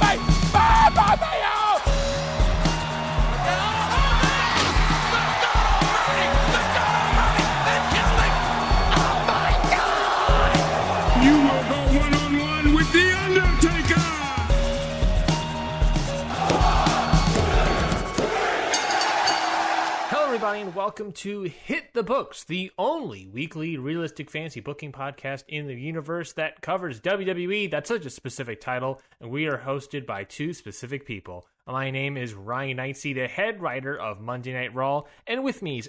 me! Both of you! You will go one-on-one with The Undertaker! Hello, everybody, and welcome to Hit the Books, the only weekly realistic fantasy booking podcast in the universe that covers WWE. That's such a specific title, and we are hosted by two specific people. My name is Ryan Knightsey, the head writer of Monday Night Raw, and with me,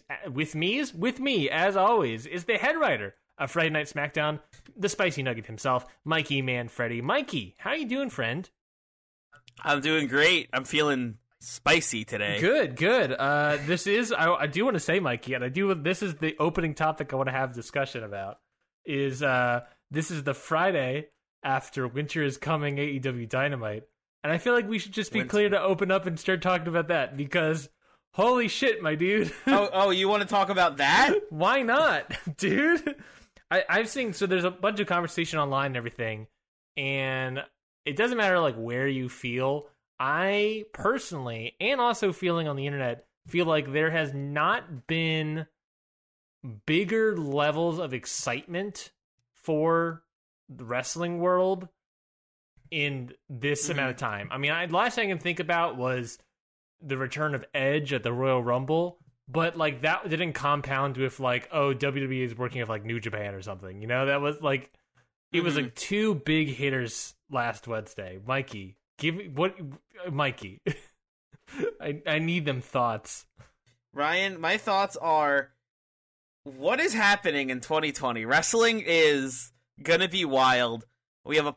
as always, is the head writer of Friday Night SmackDown, the Spicy Nugget himself, Mikey Manfredi. Mikey, how you doing, friend? I'm doing great. I'm feeling spicy today. Good. This is, I do want to say, Mikey, and this is the opening topic I want to have discussion about, is this is the Friday after Winter is Coming AEW Dynamite, and I feel like we should just be clear to open up and start talking about that, because holy shit, my dude. Oh, you want to talk about that? Why not, dude? I've seen, so there's a bunch of conversation online and everything, and it doesn't matter like where you feel. I personally, and also feeling on the internet, feel like there has not been bigger levels of excitement for the wrestling world in this amount of time. I mean, last thing I can think about was the return of Edge at the Royal Rumble, but like that didn't compound with like, oh, WWE is working with like New Japan or something. You know, that was like, it was like two big hitters last Wednesday. Mikey, Mikey, I need them thoughts. Ryan, my thoughts are, what is happening in 2020? Wrestling is gonna be wild. I'm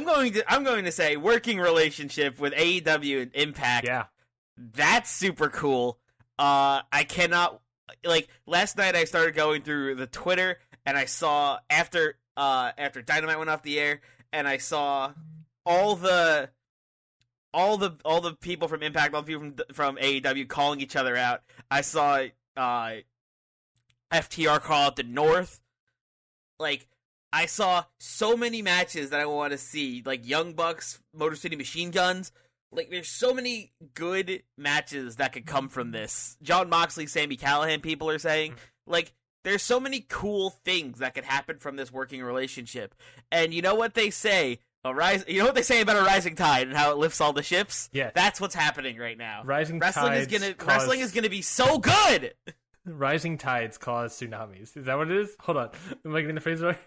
going to say working relationship with AEW and Impact. Yeah. That's super cool. I cannot, like, last night I started going through the Twitter and I saw after Dynamite went off the air, and I saw all the people from Impact, all the people from AEW calling each other out. I saw FTR call out the North. Like, I saw so many matches that I want to see, like Young Bucks, Motor City Machine Guns. Like, there's so many good matches that could come from this. Jon Moxley, Sami Callihan, people are saying. Like, there's so many cool things that could happen from this working relationship. And you know what they say? You know what they say about a rising tide and how it lifts all the ships? Yeah. That's what's happening right now. Wrestling is gonna be so good! Rising tides cause tsunamis. Is that what it is? Hold on. Am I getting the phrase right?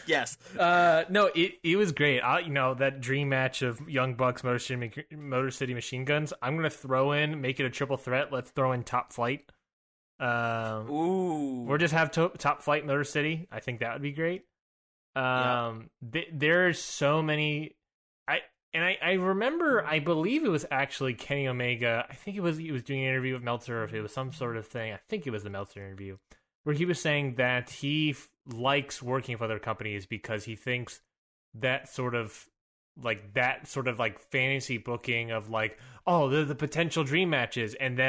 Yes. No, it was great. That dream match of Young Bucks, Motor City Machine Guns. I'm going to make it a triple threat. Let's throw in Top Flight. Ooh. Or just have Top Flight, Motor City. I think that would be great. There's so many. I remember, I believe it was actually Kenny Omega. I think he was doing an interview with Meltzer, or if it was some sort of thing. I think it was the Meltzer interview, where he was saying that he likes working with other companies because he thinks that sort of fantasy booking of like, oh, the potential dream matches, and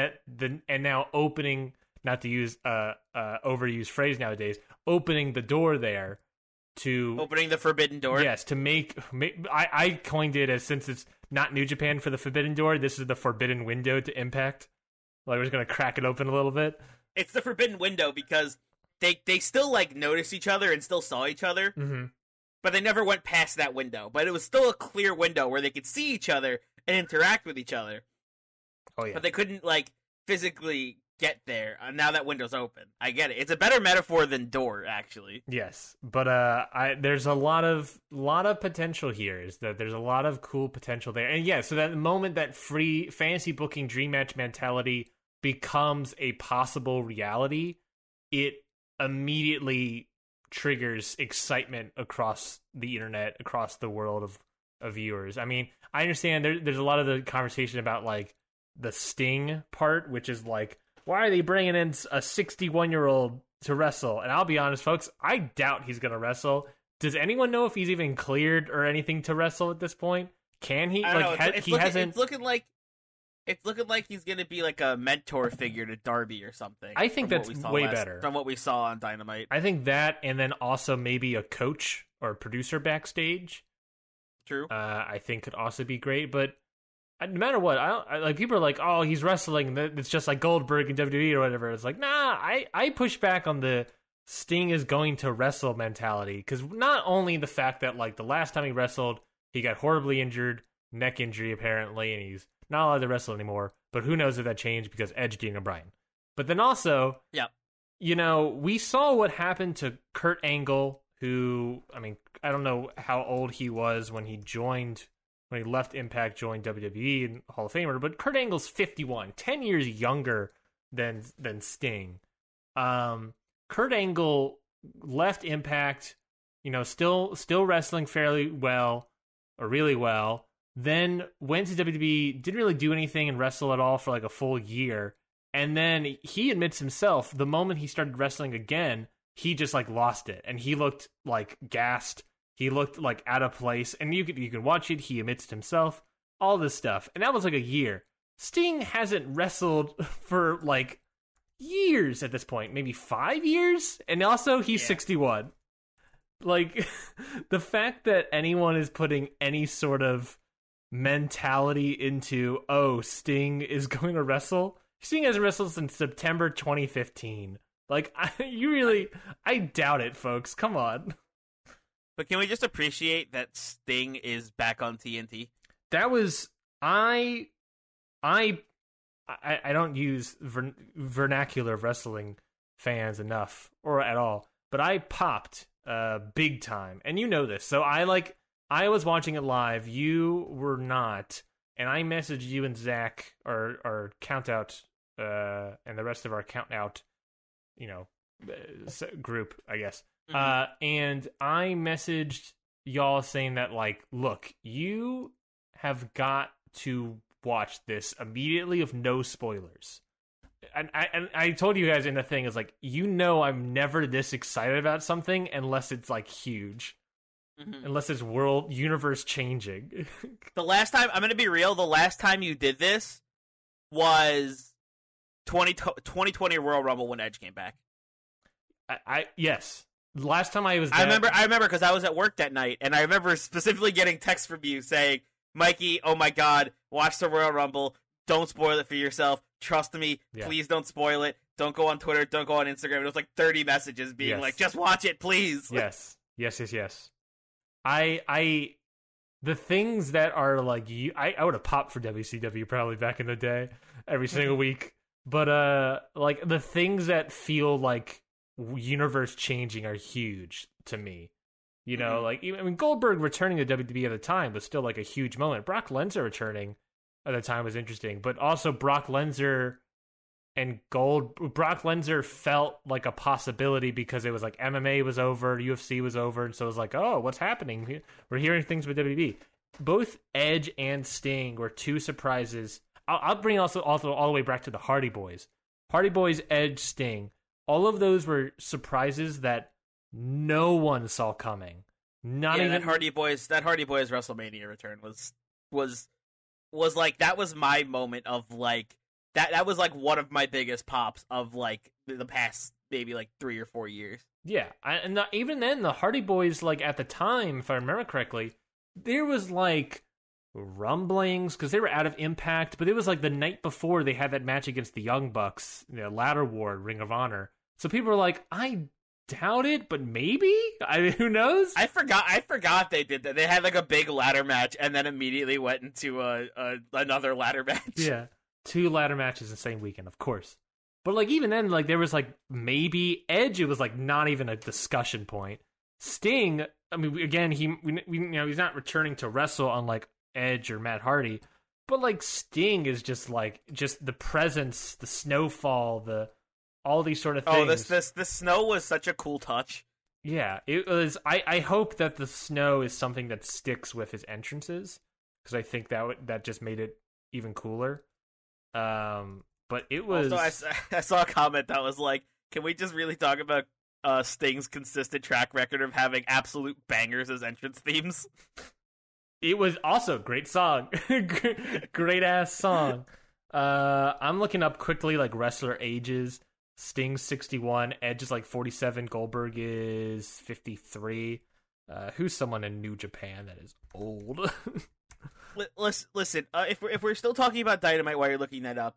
now opening, not to use overused phrase nowadays, opening the door there to opening the forbidden door. Yes, to make I coined it as, since it's not New Japan for the forbidden door, this is the forbidden window to Impact. Like, we're just gonna crack it open a little bit. It's the forbidden window because they still like noticed each other and still saw each other, but they never went past that window. But it was still a clear window where they could see each other and interact with each other. Oh yeah, but they couldn't like physically get there. Now that window's open. I get it. It's a better metaphor than door, actually. Yes, but there's a lot of potential here. Is that there's a lot of cool potential there, and yeah. So that the moment that free fantasy booking dream match mentality becomes a possible reality, it immediately triggers excitement across the internet, across the world of viewers. I mean, I understand there's a lot of the conversation about like the Sting part, which is like, why are they bringing in a 61-year-old to wrestle? And I'll be honest, folks, I doubt he's going to wrestle. Does anyone know if he's even cleared or anything to wrestle at this point? Can he? I don't know. Hasn't. It's looking like he's going to be like a mentor figure to Darby or something. I think that's way better from what we saw on Dynamite. I think that, and then also maybe a coach or producer backstage. True. I think could also be great, but no matter what, like people are like, oh, he's wrestling. It's just like Goldberg and WWE or whatever. It's like, nah. I push back on the Sting is going to wrestle mentality, because not only the fact that like the last time he wrestled, he got horribly injured, neck injury apparently, and he's not allowed to wrestle anymore. But who knows if that changed because Edge, Dean O'Brien. But then also, you know, we saw what happened to Kurt Angle, who, I mean, I don't know how old he was when he left Impact, joined WWE and Hall of Famer, but Kurt Angle's 51, 10 years younger than Sting. Kurt Angle left Impact, you know, still wrestling fairly well, or really well, then went to WWE, didn't really do anything and wrestle at all for like a full year. And then he admits himself, the moment he started wrestling again, he just like lost it. And he looked like gassed. He looked like out of place. And you can watch it. He admits it himself. All this stuff. And that was like a year. Sting hasn't wrestled for like years at this point. Maybe 5 years? And also he's 61. Like, the fact that anyone is putting any sort of mentality into, oh, Sting is going to wrestle. Sting hasn't wrestled since September 2015. Like, I doubt it, folks. Come on. But can we just appreciate that Sting is back on TNT? That was I don't use vernacular wrestling fans enough or at all, but I popped big time, and you know this. So I was watching it live. You were not, and I messaged you and Zach, our count out, and the rest of our count out, you know, group, I guess. And I messaged y'all saying that, like, look, you have got to watch this immediately with no spoilers. And I told you guys in the thing is like, you know, I'm never this excited about something unless it's like huge, unless it's universe changing. The last time, I'm gonna be real, the last time you did this was 2020 Royal Rumble when Edge came back. Yes. Last time I was there, I remember because I was at work that night, and I remember specifically getting texts from you saying, Mikey, oh my god, watch the Royal Rumble, don't spoil it for yourself, trust me, please don't spoil it, don't go on Twitter, don't go on Instagram. It was like 30 messages being like, just watch it, please. Yes. The things that are like, I would have popped for WCW probably back in the day, every single week, but like the things that feel like universe changing are huge to me. You know, like, I mean, Goldberg returning to WWE at the time was still like a huge moment. Brock Lesnar returning at the time was interesting, but also Brock Lesnar felt like a possibility because it was like MMA was over, UFC was over, and so it was like, oh, what's happening? We're hearing things with WWE. Both Edge and Sting were two surprises. I'll bring also all the way back to the Hardy Boys. Hardy Boys, Edge, Sting. All of those were surprises that no one saw coming. Not even that Hardy Boys WrestleMania return was like, that was my moment of like that was like one of my biggest pops of like the past maybe like 3 or 4 years. Yeah, even then the Hardy Boys, like at the time, if I remember correctly, there was like rumblings because they were out of Impact, but it was like the night before they had that match against the Young Bucks, you know, Ladder War, Ring of Honor. So people were like, I doubt it, but maybe? Who knows? I forgot they did that. They had like a big ladder match and then immediately went into another ladder match. Yeah, 2 ladder matches the same weekend, of course. But like even then, like there was like maybe Edge. It was like not even a discussion point. Sting. I mean, again, you know, he's not returning to wrestle unlike Edge or Matt Hardy, but like Sting is just the presence, the snowfall, all these sort of things. Oh, the snow was such a cool touch. Yeah, it was. I hope that the snow is something that sticks with his entrances, because I think that just made it even cooler. But it was. Also, I saw a comment that was like, "Can we just really talk about Sting's consistent track record of having absolute bangers as entrance themes?" It was also a great song, great ass song. I'm looking up quickly like wrestler ages. Sting's 61, Edge is like 47, Goldberg is 53. Who's someone in New Japan that is old? Listen. If we're still talking about Dynamite while you're looking that up,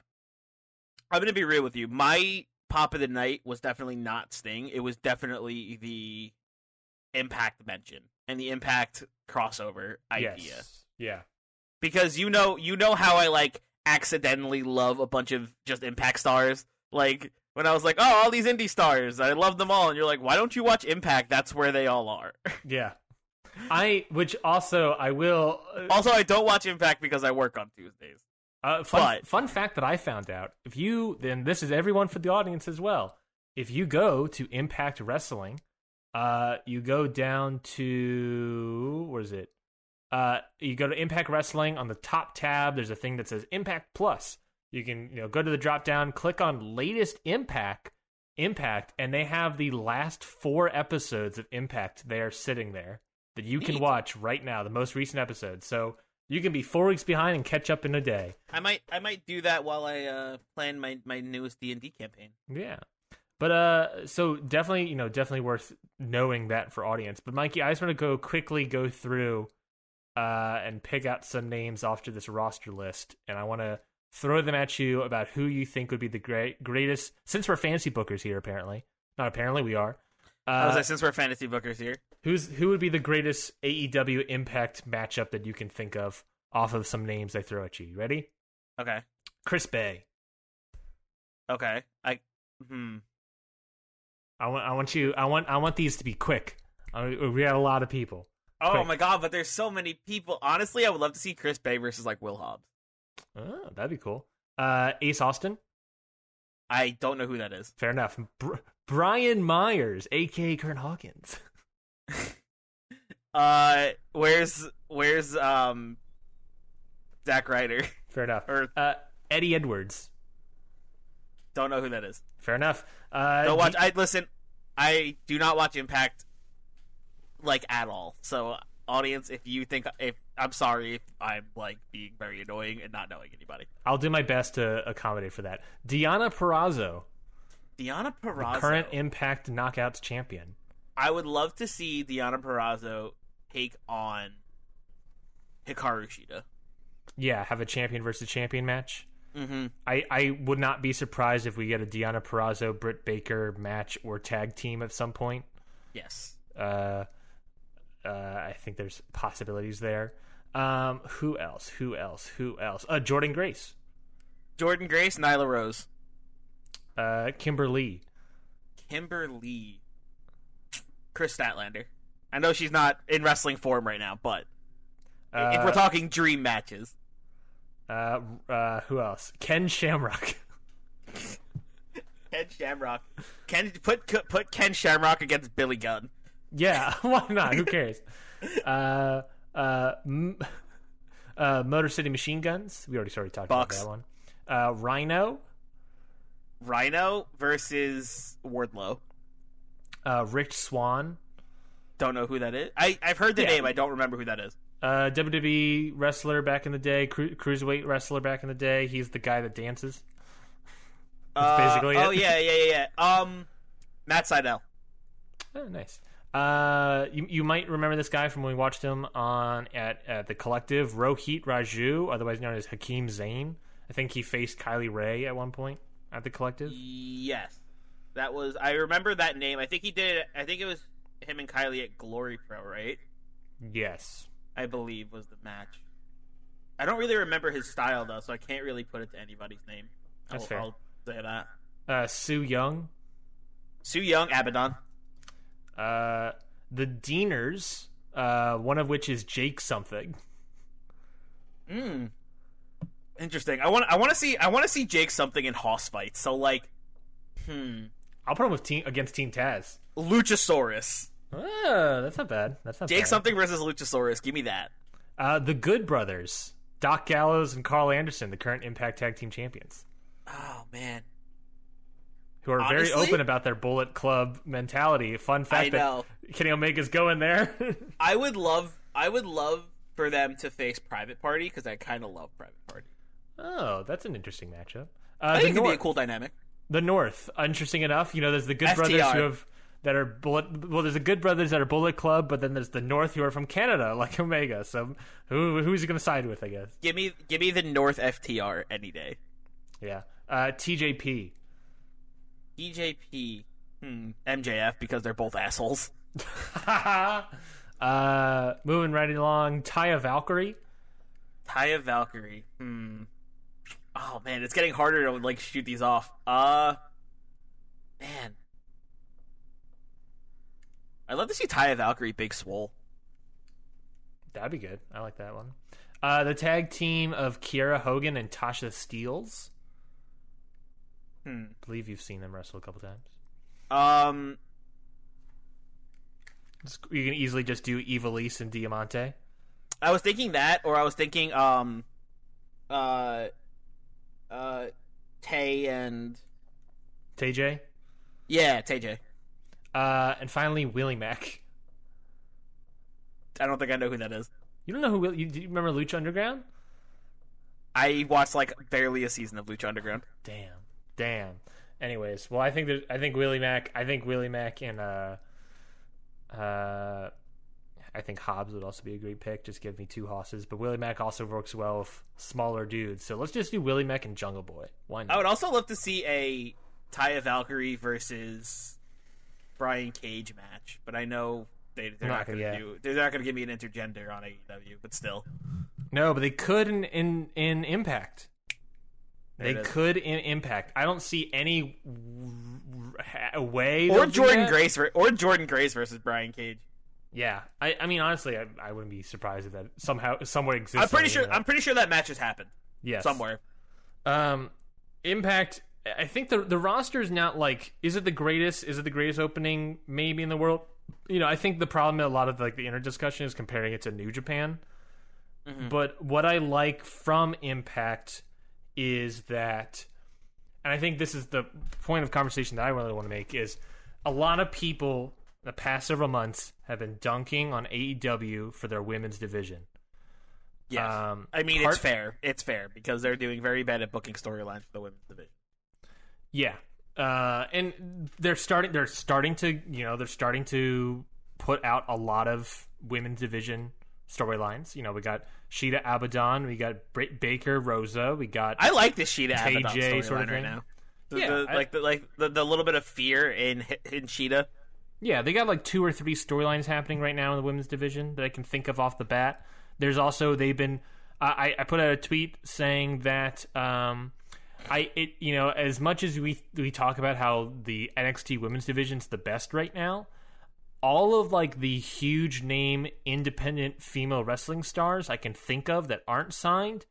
I'm gonna be real with you. My pop of the night was definitely not Sting. It was definitely the Impact mention and the Impact crossover idea. Yes. Yeah. Because you know how I like accidentally love a bunch of just Impact stars. Like when I was like, oh, all these indie stars, I love them all, and you're like, why don't you watch Impact? That's where they all are. Yeah. I will. Also, I don't watch Impact because I work on Tuesdays. Fun fact that I found out: then this is everyone for the audience as well. If you go to Impact Wrestling, you go down to where is it? You go to Impact Wrestling on the top tab. There's a thing that says Impact Plus. You can go to the drop down, click on latest Impact, and they have the last 4 episodes of Impact there sitting there that you can watch right now. The most recent episodes, so you can be 4 weeks behind and catch up in a day. I might do that while I plan my newest D&D campaign. Yeah. But so definitely worth knowing that for audience. But Mikey, I just want to quickly go through and pick out some names off to this roster list, and I want to throw them at you about who you think would be the greatest. Since we're fantasy bookers here, we are. Since we're fantasy bookers here, who would be the greatest AEW Impact matchup that you can think of off of some names I throw at you? You ready? Okay. Chris Bay. Okay. I want these to be quick. We got a lot of people. Oh quick. My god, but there's so many people. Honestly, I would love to see Chris Bay versus like Will Hobbs. Oh, that'd be cool. Ace Austin. I don't know who that is. Fair enough. Brian Myers, aka Kurt Hawkins. Where's Zack Ryder? Fair enough. Or Eddie Edwards. Don't know who that is. Fair enough. Don't watch. I do not watch Impact like at all. So, audience, if I'm sorry if I'm like being very annoying and not knowing anybody. I'll do my best to accommodate for that. Deonna Purrazzo. The current Impact Knockouts champion. I would love to see Deonna Purrazzo take on Hikaru Shida. Yeah, have a champion versus champion match. Mm-hmm. I would not be surprised if we get a Deonna Purrazzo, Britt Baker match or tag team at some point. Yes. I think there's possibilities there. Who else? Jordynne Grace. Jordynne Grace, Nyla Rose. Kimber Lee. Chris Statlander. I know she's not in wrestling form right now, but if we're talking dream matches. Who else? Ken Shamrock. Ken Shamrock. Put Ken Shamrock against Billy Gunn. Yeah, why not? Who cares? Motor City Machine Guns. We already started talking Bucks. about that one. Rhino versus Wardlow. Rich Swann. Don't know who that is. I've heard the name. I don't remember who that is. WWE wrestler back in the day. Cruiserweight wrestler back in the day. He's the guy that dances. That's basically it. Oh, yeah. Matt Sydal. Oh, nice. You might remember this guy from when we watched him at the Collective. Rohit Raju, otherwise known as Hakeem Zayn. I think he faced Kylie Ray at one point at the Collective. Yes, I remember that name. I think he did it. I think it was him and Kylie at Glory Pro, right? Yes, I believe was the match. I don't really remember his style though, so I can't really put it to anybody's name. That's fair. I'll say that. Su Yung, Abaddon. The Deaners, one of which is Jake something. Interesting. I want to see Jake something in house fights. So like, I'll put him against Team Taz. Luchasaurus. That's not bad. Jake something versus Luchasaurus. Give me that. The Good Brothers, Doc Gallows and Carl Anderson, the current Impact Tag Team Champions. Oh man. Who are very open about their Bullet Club mentality. Fun fact that Kenny Omega's going there. I would love for them to face Private Party because I kind of love Private Party. Oh, that's an interesting matchup. I think it could be a cool dynamic. The North, interesting enough. There's the Good FTR. Brothers who have that are Bullet. Well, there's the Good Brothers that are Bullet Club, but then there's the North who are from Canada, like Omega. So who's he gonna side with? I guess. Give me the North FTR any day. Yeah. TJP. TJP. MJF because they're both assholes. Moving right along, Taya Valkyrie. Taya Valkyrie. Oh man, it's getting harder to like shoot these off. Man, I'd love to see Taya Valkyrie Big Swole. That'd be good. I like that one. The tag team of Kiera Hogan and Tasha Steelz. I believe you've seen them wrestle a couple times. You can easily just do Ivelisse and Diamante. I was thinking that, or I was thinking Tay and TJ. Yeah, TJ. And finally Willie Mack. I don't think I know who that is. You don't know who do you remember Lucha Underground? I watched like barely a season of Lucha Underground. Damn. Anyways, well, I think Willie Mack. I think Willie Mack and I think Hobbs would also be a great pick. Just give me two hosses. But Willie Mack also works well with smaller dudes. So let's just do Willie Mack and Jungle Boy. Why not? I would also love to see a Taya Valkyrie versus Brian Cage match, but I know they're not going to give me an intergender on AEW. But still, no. But they could in Impact. They could in Impact. I don't see any way. Or Jordan Grace versus Brian Cage. Yeah, I mean, honestly, I wouldn't be surprised if that somewhere exists. I'm pretty sure that match has happened. Yes, somewhere. Impact. I think the roster is not like. Is it the greatest? Is it the greatest opening maybe in the world? You know, I think the problem in a lot of like the inner discussion is comparing it to New Japan. Mm-hmm. But what I like from Impact is that, and I think this is the point of conversation that I really want to make, is a lot of people the past several months have been dunking on AEW for their women's division. Yes. I mean, it's fair. It's fair because they're doing very bad at booking storylines for the women's division. Yeah. And they're starting to put out a lot of women's division storylines. You know, we got Shida Abaddon, we got Baker Rosa, we got I like this Shida Abaddon storyline sort of right now. The little bit of fear in Shida. Yeah, they got like 2 or 3 storylines happening right now in the women's division that I can think of off the bat. There's also they've been I put out a tweet saying that as much as we talk about how the NXT women's division's the best right now, all of like the huge name independent female wrestling stars I can think of that aren't signed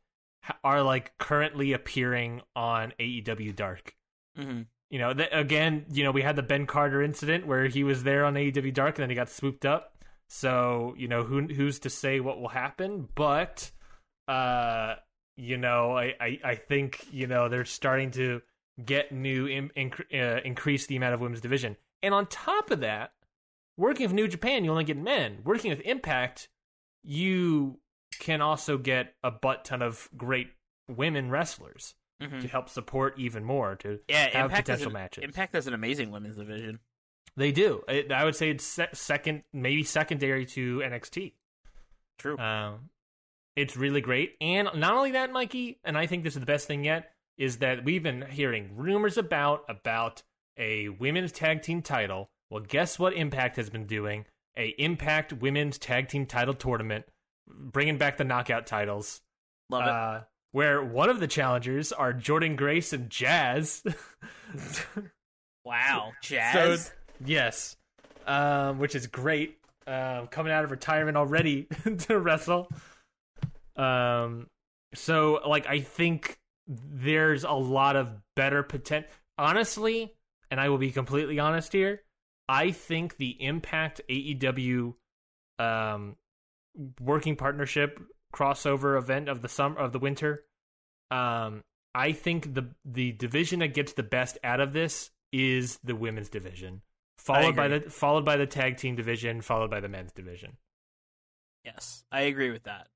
are like currently appearing on AEW Dark. Mm-hmm. You know, again, you know, we had the Ben Carter incident where he was there on AEW Dark and then he got swooped up. So, you know, who's to say what will happen? But, you know, I think, you know, they're starting to get new, increase the amount of women's division. And on top of that, working with New Japan, you only get men. Working with Impact, you can also get a butt ton of great women wrestlers. Mm-hmm. To help support even more, to have Impact potential matches. Impact has an amazing women's division. They do. I would say it's maybe secondary to NXT. True. It's really great. And not only that, Mikey, and I think this is the best thing yet, is that we've been hearing rumors about a women's tag team title. Well, guess what Impact has been doing? A Impact women's tag team title tournament, bringing back the knockout titles. Love it. Where one of the challengers are Jordan Grace and Jazz. Wow, Jazz? So, yes. Which is great. Coming out of retirement already to wrestle. So, like, I think there's a lot of better potential. Honestly, and I will be completely honest here, I think the Impact AEW working partnership crossover event of the winter. I think the division that gets the best out of this is the women's division, followed by the tag team division, followed by the men's division. Yes, I agree with that.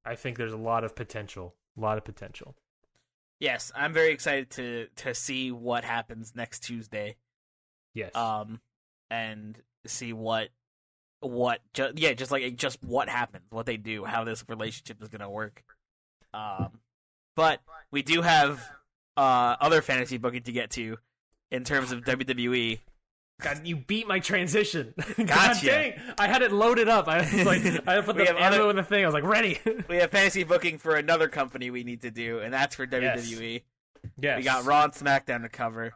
I think there's a lot of potential. Yes, I'm very excited to see what happens next Tuesday. Yes. and see what just what happens, what they do, how this relationship is gonna work. But we do have other fantasy booking to get to in terms of WWE. God, you beat my transition. God Gotcha. dang! I had it loaded up. I was like, I put We the have ammo in the thing. I was like, ready. We have fantasy booking for another company we need to do, and that's for WWE. Yes. We got Raw and SmackDown to cover.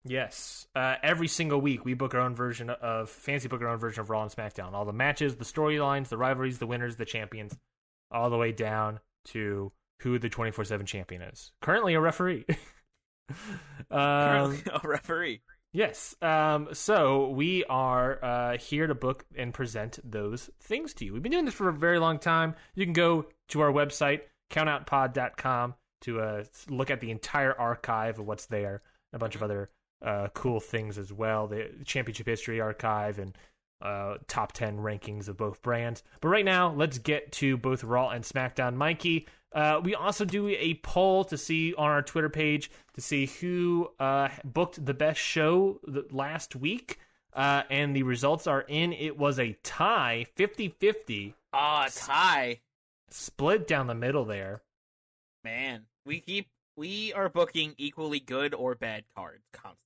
Yes. Every single week, we book our own version of fantasy book our own version of Raw and SmackDown. All the matches, the storylines, the rivalries, the winners, the champions, all the way down to who the 24/7 champion is. Currently a referee. Currently a referee. Yes. So we are here to book and present those things to you. We've been doing this for a very long time. You can go to our website, countoutpod.com, to look at the entire archive of what's there. A bunch of other cool things as well. The championship history archive and top 10 rankings of both brands. But right now, let's get to both Raw and SmackDown. Mikey, we also do a poll to see on our Twitter page to see who booked the best show last week. And the results are in. It was a tie, 50-50. Ah, tie. Split down the middle there. Man, we are booking equally good or bad cards constantly.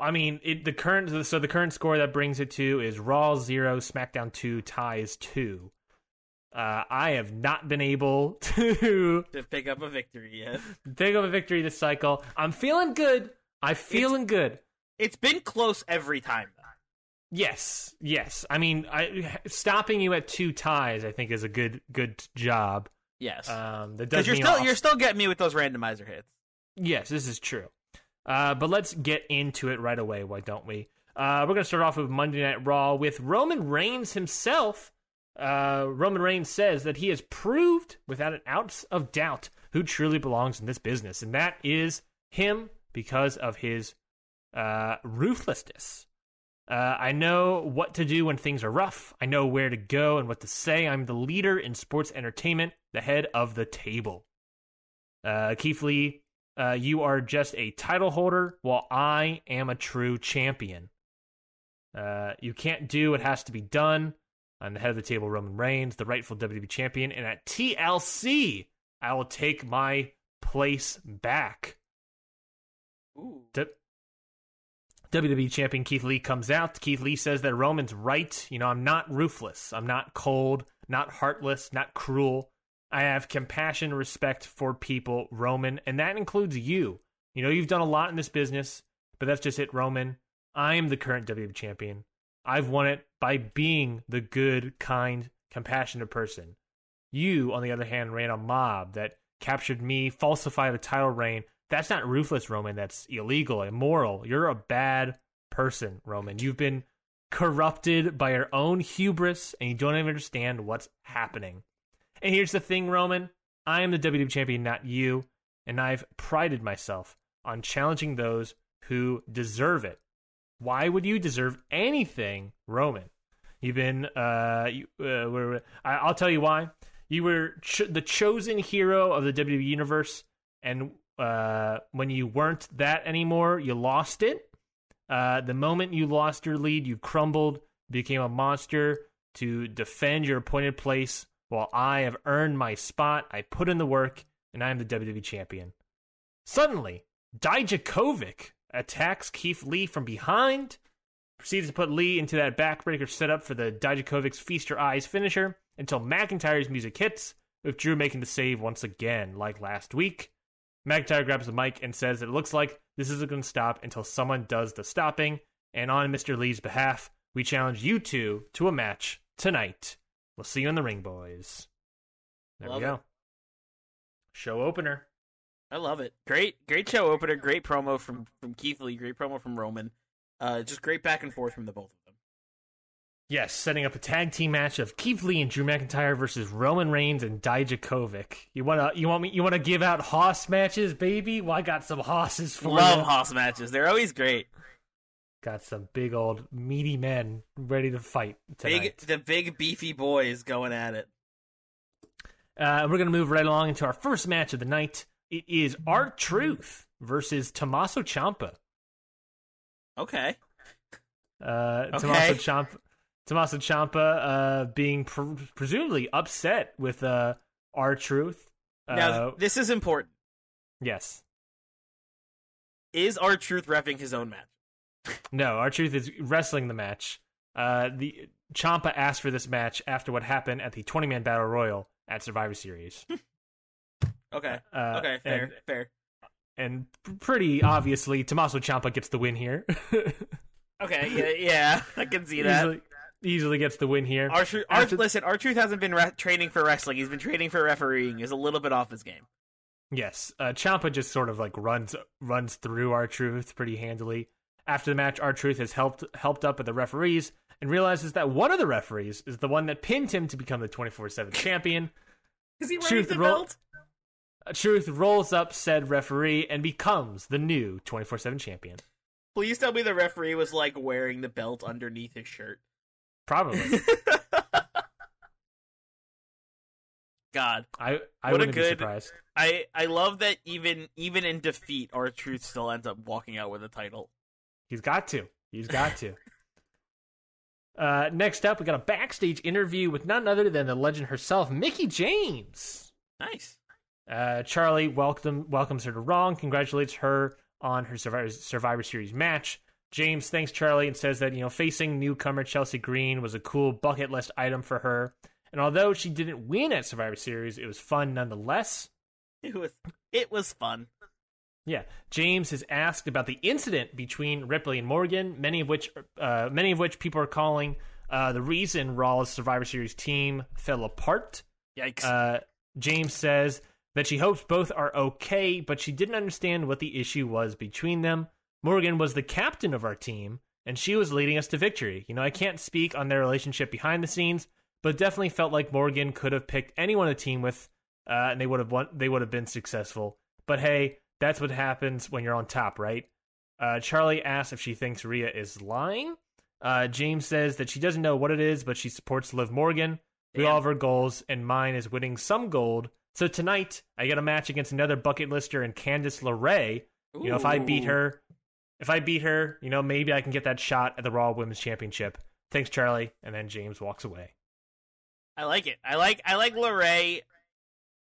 I mean, the current score that brings it to is Raw 0, SmackDown 2, ties 2. I have not been able to pick up a victory yet. Pick up a victory this cycle. I'm feeling good. Good. It's been close every time, though. Yes. I mean, stopping you at 2 ties, I think, is a good job. Yes. Because you're still getting me with those randomizer hits. Yes, this is true. But let's get into it right away. Why don't we? We're going to start off with Monday Night Raw with Roman Reigns himself. Roman Reigns says that he has proved without an ounce of doubt who truly belongs in this business, and that is him because of his ruthlessness. I know what to do when things are rough. I know where to go and what to say. I'm the leader in sports entertainment, the head of the table. Keith Lee, you are just a title holder while I am a true champion. You can't do what has to be done. I'm the head of the table, Roman Reigns, the rightful WWE champion, and at TLC, I will take my place back. Ooh. WWE champion Keith Lee comes out. Keith Lee says that Roman's right. I'm not ruthless. I'm not cold, not heartless, not cruel. I have compassion and respect for people, Roman, and that includes you. You've done a lot in this business, but that's just it, Roman. I am the current WWE champion. I've won it by being the good, kind, compassionate person. You, on the other hand, ran a mob that captured me, falsified a title reign. That's not ruthless, Roman. That's illegal, immoral. You're a bad person, Roman. You've been corrupted by your own hubris, and you don't even understand what's happening. And here's the thing, Roman. I am the WWE champion, not you, and I've prided myself on challenging those who deserve it. Why would you deserve anything, Roman? You've been, I'll tell you why. You were the chosen hero of the WWE Universe, and when you weren't that anymore, you lost it. The moment you lost your lead, you crumbled, became a monster to defend your appointed place. While I have earned my spot, I put in the work, and I am the WWE champion. Suddenly, Dijakovic attacks Keith Lee from behind, proceeds to put Lee into that backbreaker setup for the Dijakovic's Feast Your Eyes finisher until McIntyre's music hits, with Drew making the save once again, like last week. McIntyre grabs the mic and says that it looks like this isn't going to stop until someone does the stopping, and on Mr. Lee's behalf, we challenge you two to a match tonight. We'll see you in the ring, boys. There we go. Show opener. I love it. Great show opener. Great promo from Keith Lee. Great promo from Roman. Just great back and forth from the both of them. Yes, setting up a tag team match of Keith Lee and Drew McIntyre versus Roman Reigns and Dijakovic. You want to give out Hoss matches, baby? Well, I got some Hosses for you. Love Hoss matches. They're always great. Got some big old meaty men ready to fight tonight. The big beefy boys going at it. We're going to move right along into our first match of the night. It is R-Truth versus Tommaso Ciampa. Okay. Tommaso Ciampa being presumably upset with R-Truth. Now, this is important. Yes. Is R-Truth reffing his own match? No, R-Truth is wrestling the match. The Ciampa asked for this match after what happened at the 20-man Battle Royal at Survivor Series. Okay. Fair. And pretty obviously, Tommaso Ciampa gets the win here. Okay, yeah, I can see that. Easily gets the win here. Listen, R-Truth hasn't been training for wrestling. He's been training for refereeing. He's a little bit off his game. Yes, Ciampa just sort of like runs through R-Truth pretty handily. After the match, R-Truth has helped up with the referees and realizes that one of the referees is the one that pinned him to become the 24/7 champion. Is he wearing the belt? Truth rolls up said referee and becomes the new 24/7 champion. Please tell me the referee was like wearing the belt underneath his shirt. Probably. God, I wouldn't be surprised. I love that even in defeat, R-Truth still ends up walking out with a title. He's got to. Next up, we got a backstage interview with none other than the legend herself, Mickie James. Nice. Charlie welcomes her to Raw, congratulates her on her Survivor Series match. James thanks Charlie and says that, facing newcomer Chelsea Green was a cool bucket list item for her. And although she didn't win at Survivor Series, it was fun nonetheless. It was fun. Yeah. James is asked about the incident between Ripley and Morgan, many of which people are calling the reason Raw's Survivor Series team fell apart. Yikes. James says that she hopes both are okay, but she didn't understand what the issue was between them. Morgan was the captain of our team, and she was leading us to victory. I can't speak on their relationship behind the scenes, but definitely felt like Morgan could have picked anyone to team with, and they would have been successful. But hey, that's what happens when you're on top, right? Charlie asks if she thinks Rhea is lying. James says that she doesn't know what it is, but she supports Liv Morgan. We all have our goals, and mine is winning some gold. So tonight, I get a match against another bucket lister and Candice LeRae. If I beat her, maybe I can get that shot at the Raw Women's Championship. Thanks, Charlie. And then James walks away. I like it. I like LeRae.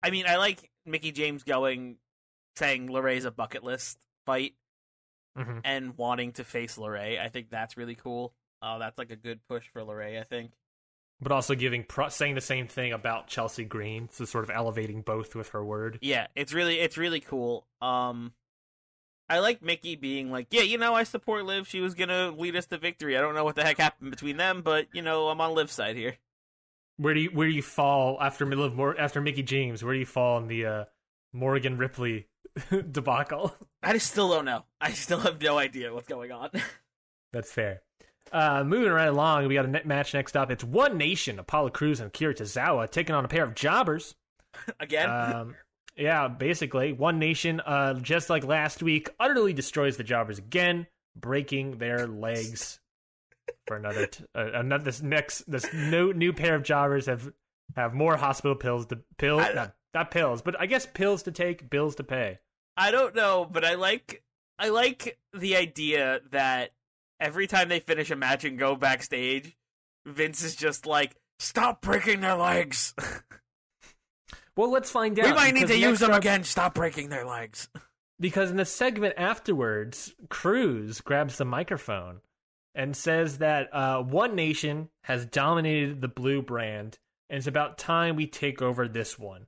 I mean, I like Mickie James saying LeRae's a bucket list fight and wanting to face LeRae. I think that's really cool. That's like a good push for LeRae, I think. But also saying the same thing about Chelsea Green, so sort of elevating both with her word. Yeah, it's really cool. I like Mickie being like, yeah, I support Liv. She was gonna lead us to victory. I don't know what the heck happened between them, but I'm on Liv's side here. Where do you fall after Mickie James? Where do you fall in the Morgan Ripley debacle? I still don't know. I still have no idea what's going on. That's fair. Moving right along, we got a match next up. It's One Nation, Apollo Crews and Akira Tozawa taking on a pair of jobbers. Again? Yeah, basically. One Nation, just like last week, utterly destroys the jobbers again, breaking their legs for another. This new pair of jobbers have more hospital not pills, but I guess pills to take, bills to pay. I don't know, but I like the idea that every time they finish a match and go backstage, Vince is just like, stop breaking their legs. Well, let's find out. We might need to use them again. Stop breaking their legs. Because in the segment afterwards, Crews grabs the microphone and says that One Nation has dominated the blue brand, and it's about time we take over this one.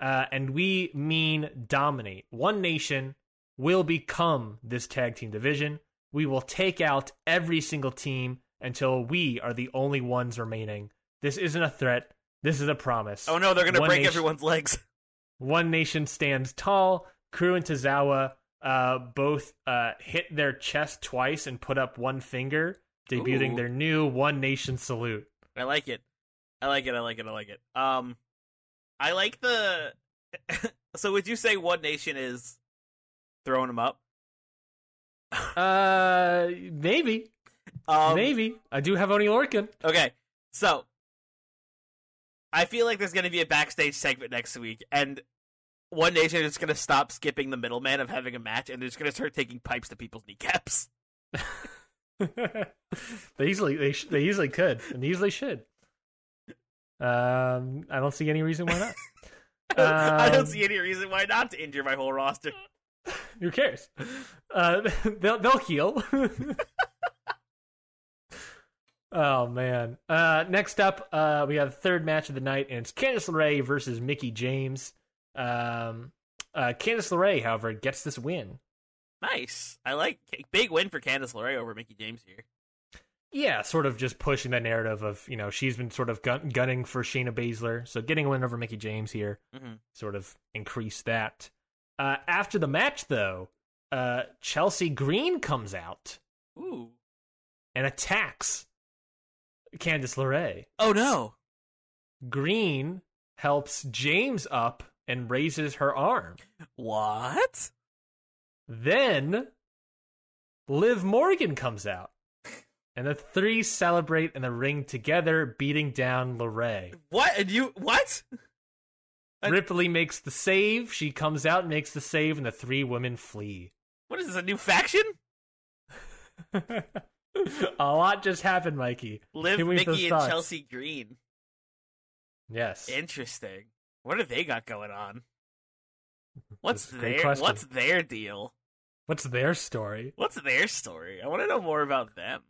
And we mean dominate. One Nation will become this tag team division. We will take out every single team until we are the only ones remaining. This isn't a threat. This is a promise. Oh no, they're going to break everyone's legs. One Nation stands tall. Crew and Tozawa both hit their chest twice and put up one finger, debuting their new One Nation salute. I like it. I like it. I like the... So would you say One Nation is throwing them up? Maybe. Maybe. I do have Oney Lorcan. Okay, so I feel like there's going to be a backstage segment next week, and One Nation is going to stop skipping the middleman of having a match, and they're just going to start taking pipes to people's kneecaps. They easily could, and easily should. I don't see any reason why not. I don't see any reason why not to injure my whole roster. Who cares? They'll heal. Oh man. Next up, we have the third match of the night, and it's Candice LeRae versus Mickie James. Candice LeRae, however, gets this win. Nice. I like big win for Candice LeRae over Mickie James here. Yeah, sort of just pushing that narrative of, she's been sort of gunning for Shayna Baszler, so getting a win over Mickie James here sort of increased that. After the match, though, Chelsea Green comes out and attacks Candice LeRae. Oh, no. Green helps James up and raises her arm. What? Then Liv Morgan comes out. And the three celebrate in the ring together, beating down LeRae. What? What? Ripley makes the save. She comes out and makes the save, and the three women flee. What is this, a new faction? A lot just happened, Mikey. Liv, Mickie, and Chelsea Green. Yes. Interesting. What do they got going on? What's their deal? What's their story? I want to know more about them.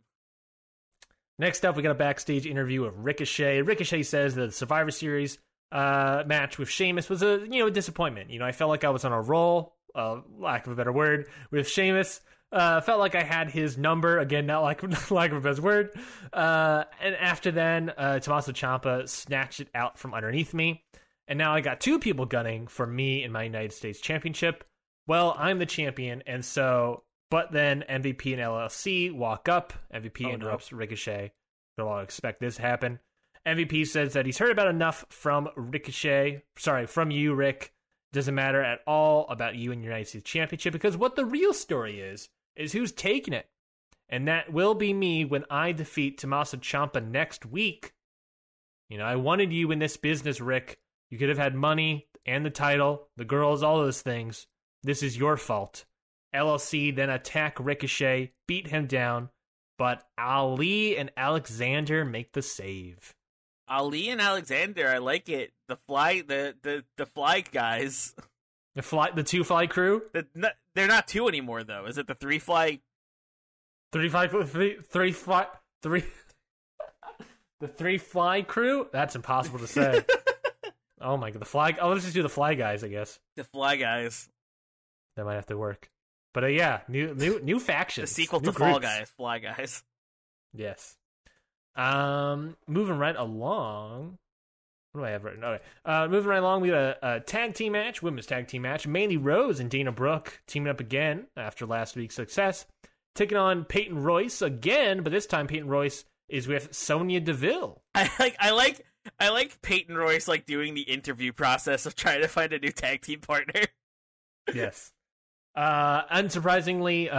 Next up, we got a backstage interview of Ricochet. Ricochet says that the Survivor Series match with Sheamus was a disappointment. I felt like I was on a roll, lack of a better word, with Sheamus. Felt like I had his number again, not lack of a best word. And after then, Tommaso Ciampa snatched it out from underneath me, and now I got two people gunning for me in my United States Championship. Well, I'm the champion, and so. But then MVP and LLC walk up. MVP interrupts Ricochet. Don't want to expect this to happen. MVP says that he's heard about enough from from you, Rick. Doesn't matter at all about you and your United States Championship, because what the real story is who's taking it. And that will be me when I defeat Tommaso Ciampa next week. I wanted you in this business, Rick. You could have had money and the title, the girls, all those things. This is your fault. LLC then attack Ricochet, beat him down, but Ali and Alexander make the save. Ali and Alexander, I like it. The fly guys. The two fly crew? They're not two anymore, though. Is it the three fly? The three fly crew? That's impossible to say. Oh my god, the fly. Oh, let's just do the fly guys, I guess. The fly guys. That might have to work. But yeah, new factions. The sequel to Fall Guys, Fly Guys. Yes. Moving right along. What do I have written? Okay. Moving right along, we got a tag team match, women's tag team match. Mandy Rose and Dana Brooke teaming up again after last week's success, taking on Peyton Royce again, but this time Peyton Royce is with Sonya Deville. I like Peyton Royce doing the interview process of trying to find a new tag team partner. Yes. Unsurprisingly,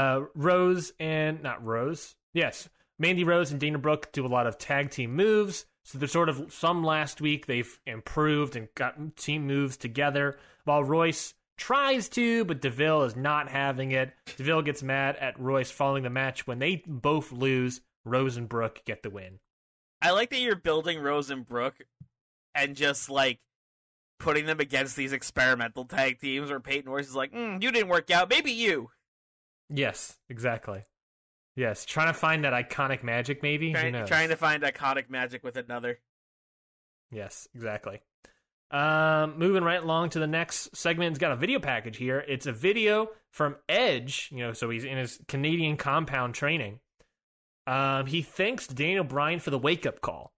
Mandy Rose and Dana Brooke do a lot of tag team moves. So there's sort of some last week they've improved and got team moves together, while Royce tries to, but Deville is not having it. Deville gets mad at Royce following the match. When they both lose, Rose and Brooke get the win. I like that you're building Rose and Brooke and just putting them against these experimental tag teams where Peyton Royce is like, you didn't work out, maybe you. Yes, exactly. Yes, trying to find that iconic magic, maybe? Trying to find iconic magic with another. Yes, exactly. Moving right along to the next segment, it's got a video package here. It's a video from Edge, so he's in his Canadian compound training. He thanks Daniel Bryan for the wake-up call.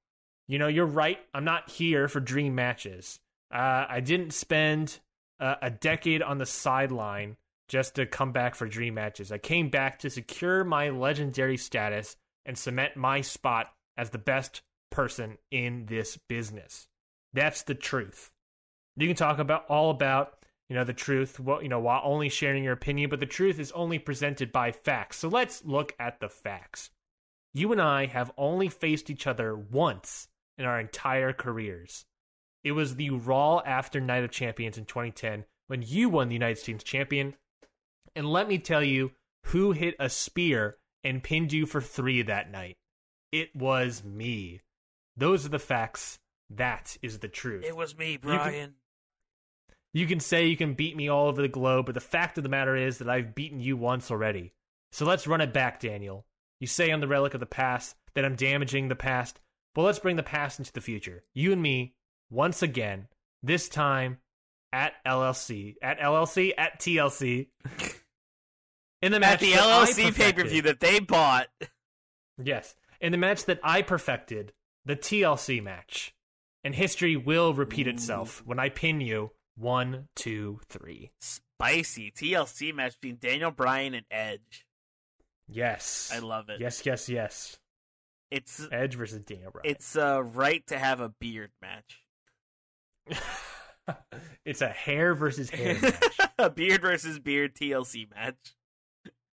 You're right, I'm not here for dream matches. I didn't spend a decade on the sideline just to come back for dream matches. I came back to secure my legendary status and cement my spot as the best person in this business. That's the truth. You can talk about the truth, while only sharing your opinion, but the truth is only presented by facts. So let's look at the facts. You and I have only faced each other once in our entire careers. It was the Raw after Night of Champions in 2010 when you won the United States Champion. And let me tell you who hit a spear and pinned you for 3 that night. It was me. Those are the facts. That is the truth. It was me, Brian. You can say you can beat me all over the globe, but the fact of the matter is that I've beaten you once already. So let's run it back, Daniel. You say I'm the relic of the past, that I'm damaging the past, but let's bring the past into the future. You and me, once again, this time at TLC. In the match At the that I LLC perfected. pay-per-view that they bought. Yes. In the match that I perfected, the TLC match. And history will repeat itself when I pin you 1, 2, 3. Spicy TLC match between Daniel Bryan and Edge. Yes. I love it. Yes. It's Edge versus Daniel Bryan. It's right to have a beard match. It's a hair versus hair match. A beard versus beard TLC match.